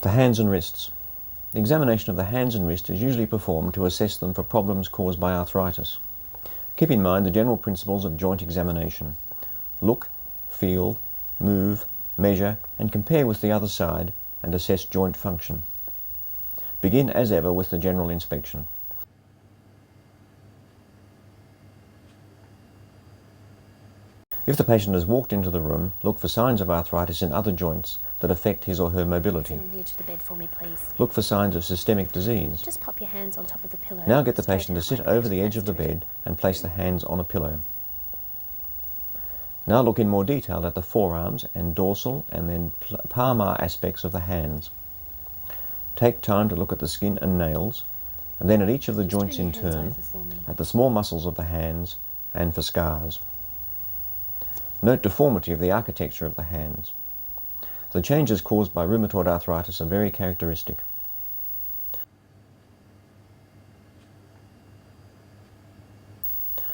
The hands and wrists. The examination of the hands and wrists is usually performed to assess them for problems caused by arthritis. Keep in mind the general principles of joint examination. Look, feel, move, measure and compare with the other side and assess joint function. Begin as ever with the general inspection. If the patient has walked into the room, look for signs of arthritis in other joints that affect his or her mobility. On the edge of the bed for me, please. Look for signs of systemic disease. Just pop your hands on top of the pillow. Now get the patient to sit over the edge of the bed and place the hands on a pillow. Now look in more detail at the forearms and dorsal and then palmar aspects of the hands. Take time to look at the skin and nails, and then at each of the joints in turn, at the small muscles of the hands and for scars. Note deformity of the architecture of the hands. The changes caused by rheumatoid arthritis are very characteristic.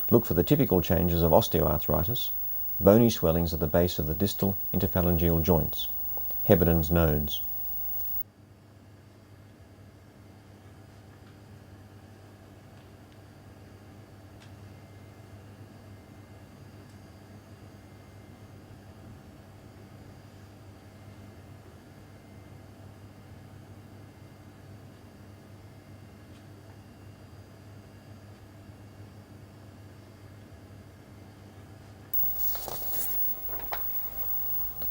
Look for the typical changes of osteoarthritis, bony swellings at the base of the distal interphalangeal joints, Heberden's nodes.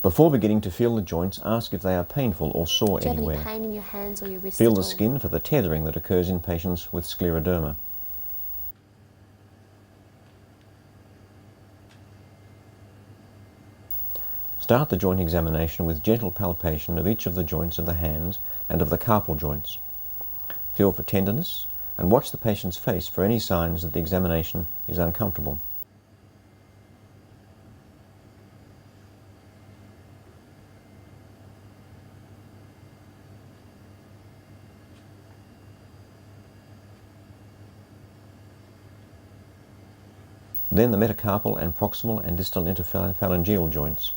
Before beginning to feel the joints, ask if they are painful or sore Do you anywhere. have any pain in your hands or your wrists? Feel the skin for the tethering that occurs in patients with scleroderma. Start the joint examination with gentle palpation of each of the joints of the hands and of the carpal joints. Feel for tenderness and watch the patient's face for any signs that the examination is uncomfortable. Then the metacarpal and proximal and distal interphalangeal joints.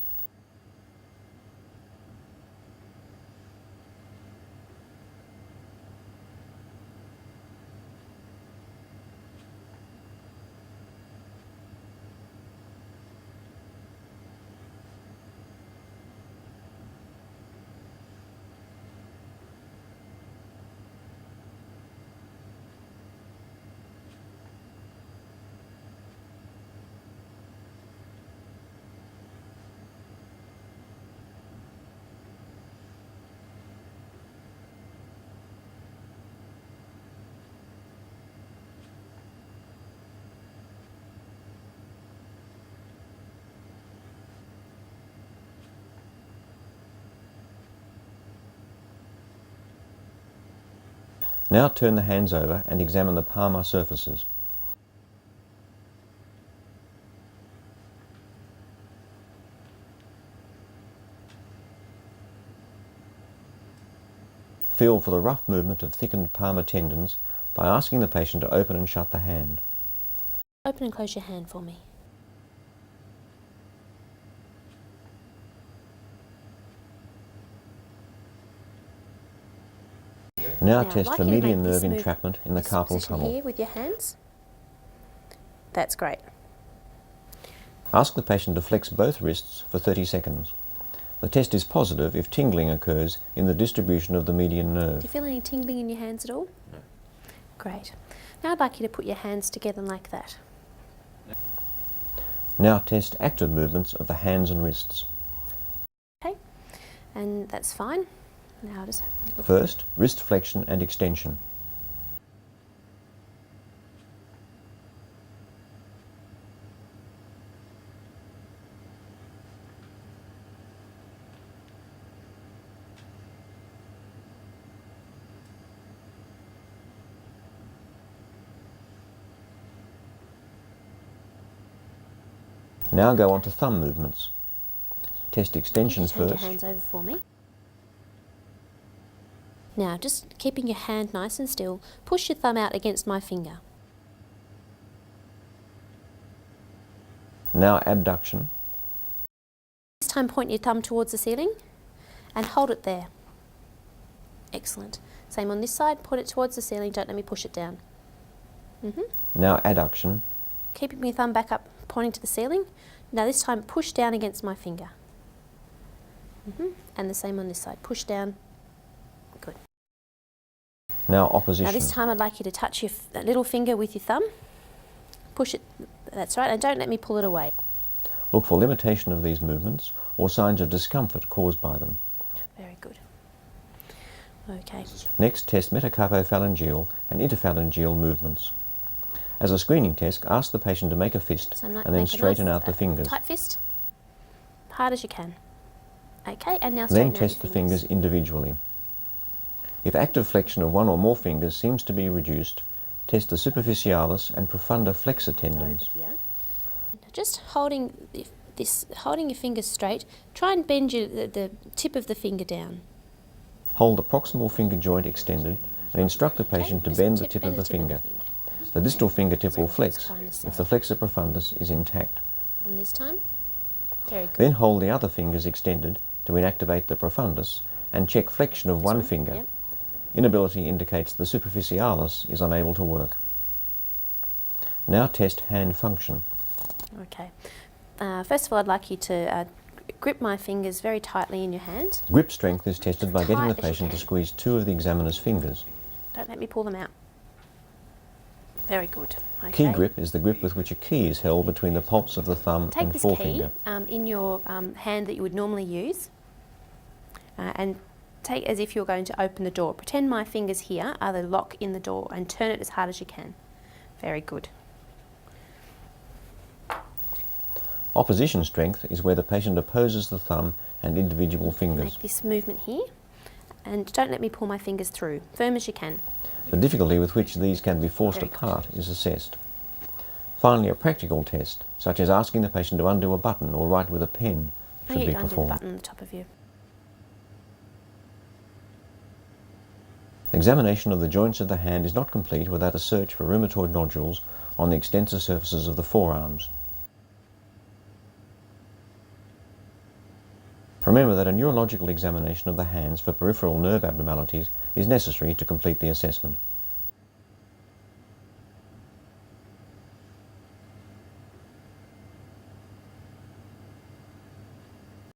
Now turn the hands over and examine the palmar surfaces. Feel for the rough movement of thickened palmar tendons by asking the patient to open and shut the hand. Open and close your hand for me. Now test for median nerve entrapment in the carpal tunnel. Here with your hands. That's great. Ask the patient to flex both wrists for 30 seconds. The test is positive if tingling occurs in the distribution of the median nerve. Do you feel any tingling in your hands at all? No. Great. Now I'd like you to put your hands together like that. Now test active movements of the hands and wrists. Okay, and that's fine. Now just First, wrist flexion and extension. Now go on to thumb movements. Test extension just hand first. your hands over for me. Now, just keeping your hand nice and still, push your thumb out against my finger. Now abduction. This time point your thumb towards the ceiling and hold it there. Excellent. Same on this side, put it towards the ceiling, don't let me push it down. Now adduction. Keeping my thumb back up, pointing to the ceiling. Now this time push down against my finger. And the same on this side, push down. Good. Now opposition. Now this time I'd like you to touch your little finger with your thumb. Push it, that's right, and don't let me pull it away. Look for limitation of these movements or signs of discomfort caused by them. Very good. Okay. Next, test metacarpophalangeal and interphalangeal movements. As a screening test, ask the patient to make a fist and then straighten out the fingers. Tight fist, hard as you can. Okay, and now then test the fingers individually. If active flexion of one or more fingers seems to be reduced, test the superficialis and profunda flexor tendons. Just holding holding your fingers straight, try and bend the tip of the finger down. Hold the proximal finger joint extended and instruct the patient to bend the tip of the finger. The distal fingertip will flex if the flexor profundus is intact. And this time? Very good. Then hold the other fingers extended to inactivate the profundus and check flexion of one finger. Yep. Inability indicates the superficialis is unable to work. Now test hand function. Okay. First of all, I'd like you to grip my fingers very tightly in your hand. Grip strength is tested by getting the patient to squeeze two of the examiner's fingers. Don't let me pull them out. Very good. Okay. Key grip is the grip with which a key is held between the palps of the thumb and forefinger. Take this key in your hand that you would normally use and take as if you're going to open the door. Pretend my fingers here are the lock in the door and turn it as hard as you can. Very good. Opposition strength is where the patient opposes the thumb and individual fingers. Make this movement here and don't let me pull my fingers through. Firm as you can. The difficulty with which these can be forced apart is assessed. Finally, a practical test, such as asking the patient to undo a button or write with a pen, should be performed. Undo the button on the top of you. Examination of the joints of the hand is not complete without a search for rheumatoid nodules on the extensor surfaces of the forearms. Remember that a neurological examination of the hands for peripheral nerve abnormalities is necessary to complete the assessment.